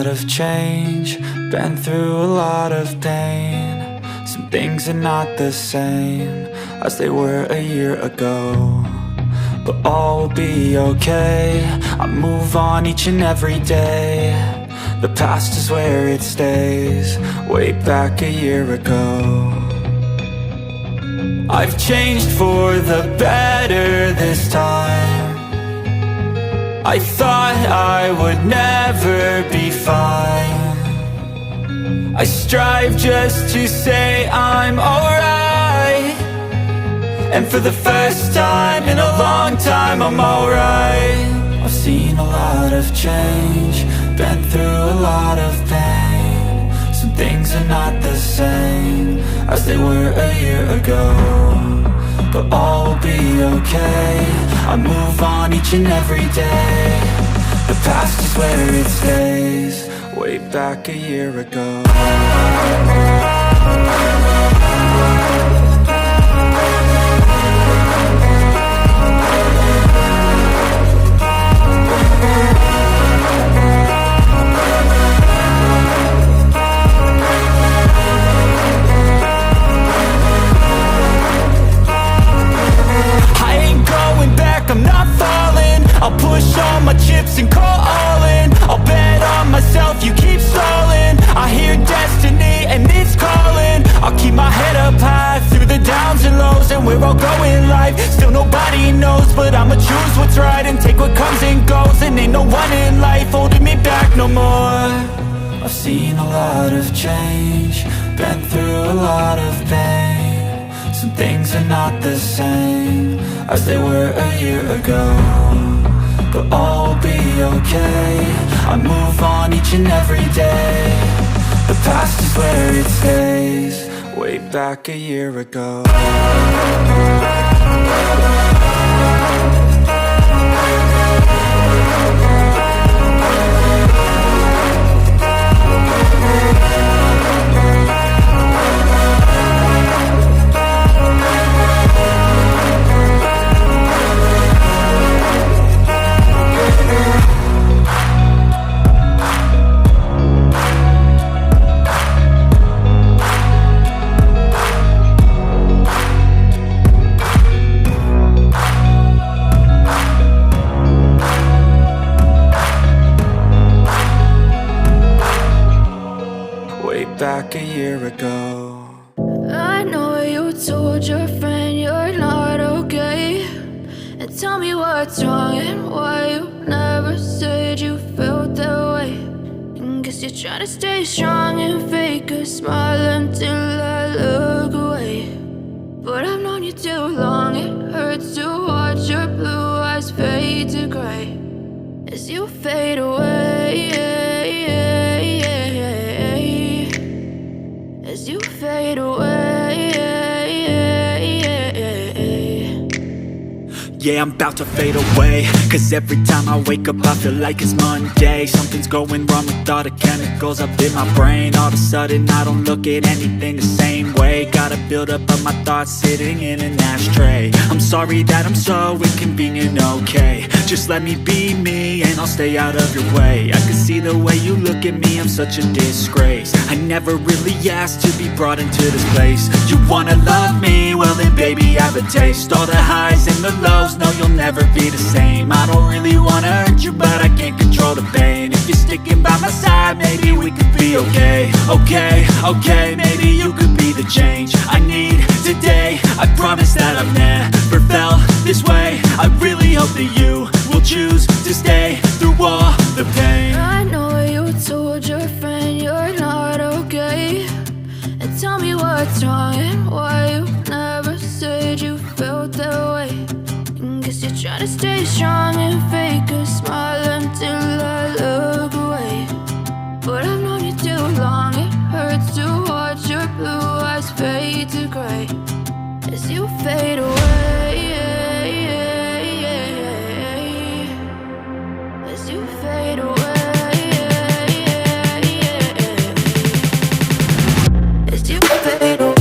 lot of change, been through a lot of pain. Some things are not the same as they were a year ago, but all will be okay. I move on each and every day. The past is where it stays, way back a year ago. I've changed for the better this time. I thought I would never be fine. I strive just to say I'm alright, and for the first time in a long time I'm alright. I've seen a lot of change, been through a lot of pain. Some things are not the same as they were a year ago, but all will be okay. I move on each and every day. The past is where it stays, way back a year ago. I'm not falling, I'll push all my chips and call all in. I'll bet on myself, you keep stalling. I hear destiny and it's calling. I'll keep my head up high through the downs and lows, and we're all going life. Still nobody knows, but I'ma choose what's right and take what comes and goes. And ain't no one in life holding me back no more. I've seen a lot of change, been through a lot of pain. Some things are not the same as they were a year ago, but all will be okay. I move on each and every day. The past is where it stays, way back a year ago. Back a year ago. I know you told your friend you're not okay, and tell me what's wrong and why you never said you felt that way. And guess you're trying to stay strong and fake a smile until I look away. But I've known you too long, it hurts to watch your blue eyes fade to gray as you fade away. As you fade away. Yeah, I'm about to fade away, cause every time I wake up I feel like it's Monday. Something's going wrong with all the chemicals up in my brain. All of a sudden I don't look at anything the same way. Got a buildup of my thoughts sitting in an ashtray. I'm sorry that I'm so inconvenient, okay. Just let me be me and I'll stay out of your way. I can see the way you look at me, I'm such a disgrace. I never really asked to be brought into this place. You wanna love me? Well then baby I have a taste. All the highs and the lows, no you'll never be the same. I don't really wanna hurt you, but I can't control the pain. If you're sticking by my side, maybe we could be okay. Okay, maybe you could be the change I need today. I promise that I've never felt this way. I really hope that you will choose to stay through all the pain. I know you told your friend you're not okay, and tell me what's wrong and why you never said you felt that way. And guess you're trying to stay strong and fake a smile until I look away. But I've known you too long, it hurts to watch your blue eyes fade to gray as you fade away. As you fade away. As you fade away.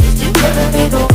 As you fade away.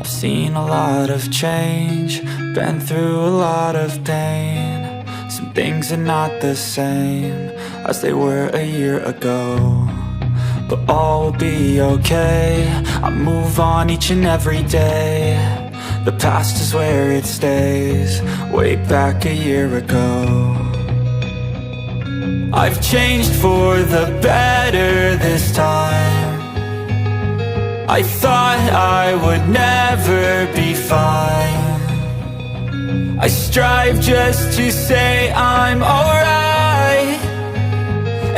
I've seen a lot of change, been through a lot of pain. Some things are not the same as they were a year ago, but all will be okay. I move on each and every day. The past is where it stays, way back a year ago. I've changed for the better this time. I thought I would never be fine. I strive just to say I'm alright,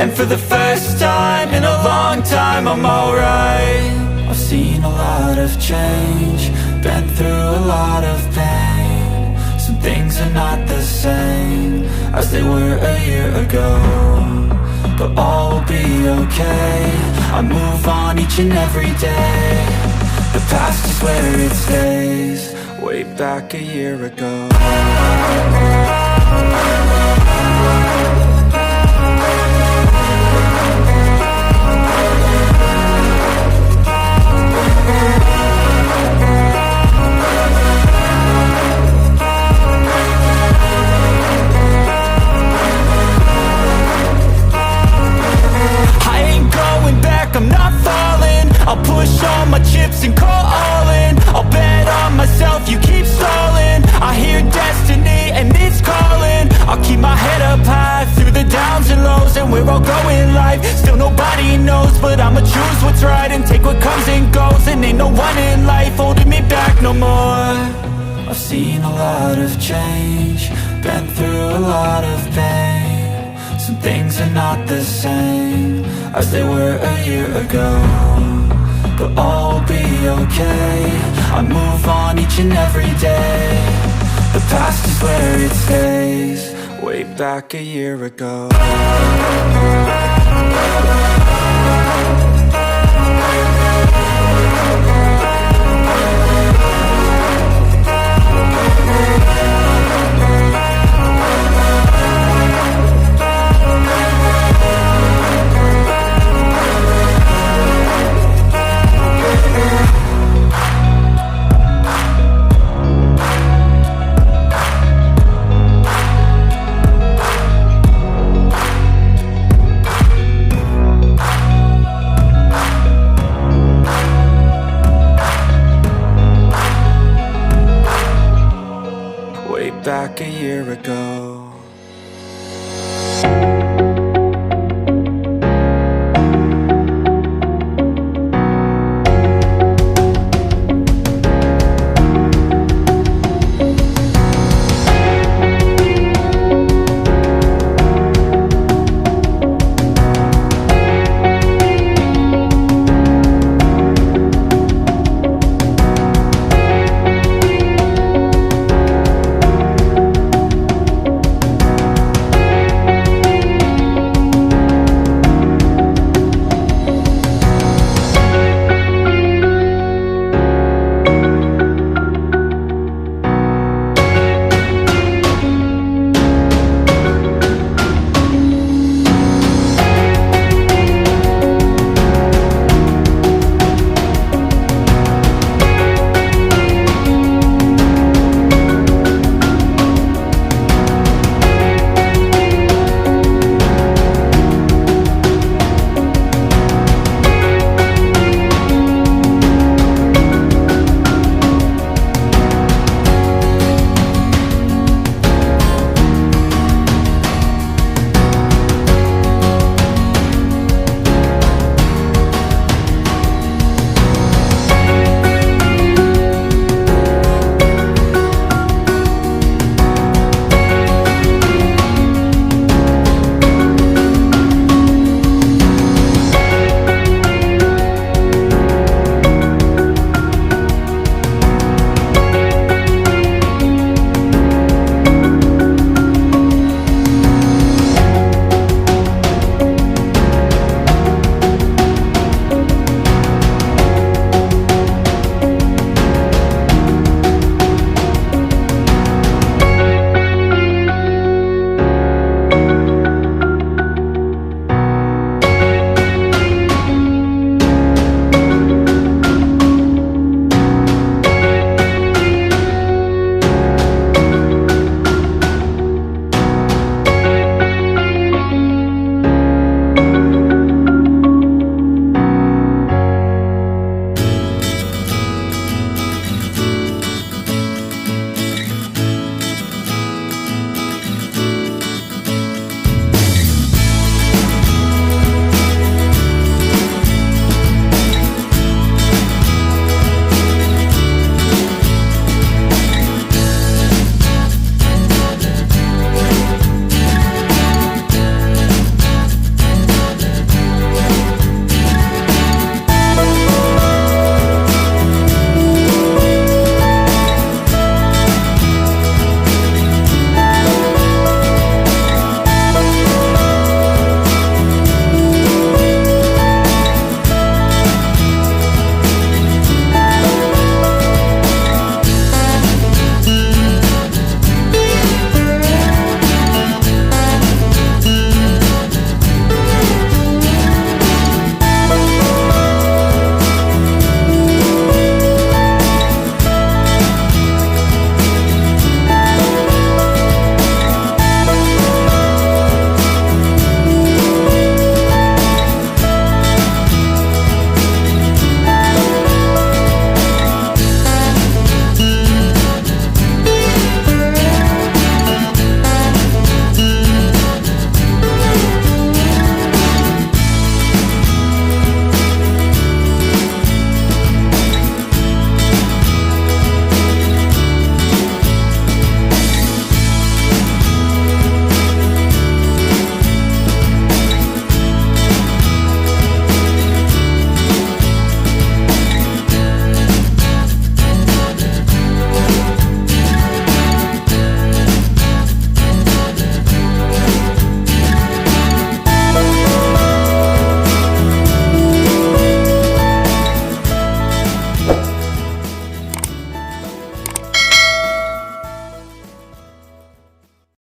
and for the first time in a long time I'm alright. I've seen a lot of change, been through a lot of pain. Some things are not the same as they were a year ago, but all will be okay. I move on each and every day. The past is where it stays, way back a year ago. I'm not falling, I'll push all my chips and call all in. I'll bet on myself, you keep stalling. I hear destiny and it's calling. I'll keep my head up high through the downs and lows, and we're all growing life. Still nobody knows, but I'ma choose what's right and take what comes and goes. And ain't no one in life holding me back no more. I've seen a lot of change, been through a lot of pain. Some things are not the same as they were a year ago, but all will be okay. I move on each and every day. The past is where it stays, way back a year ago. Back a year ago.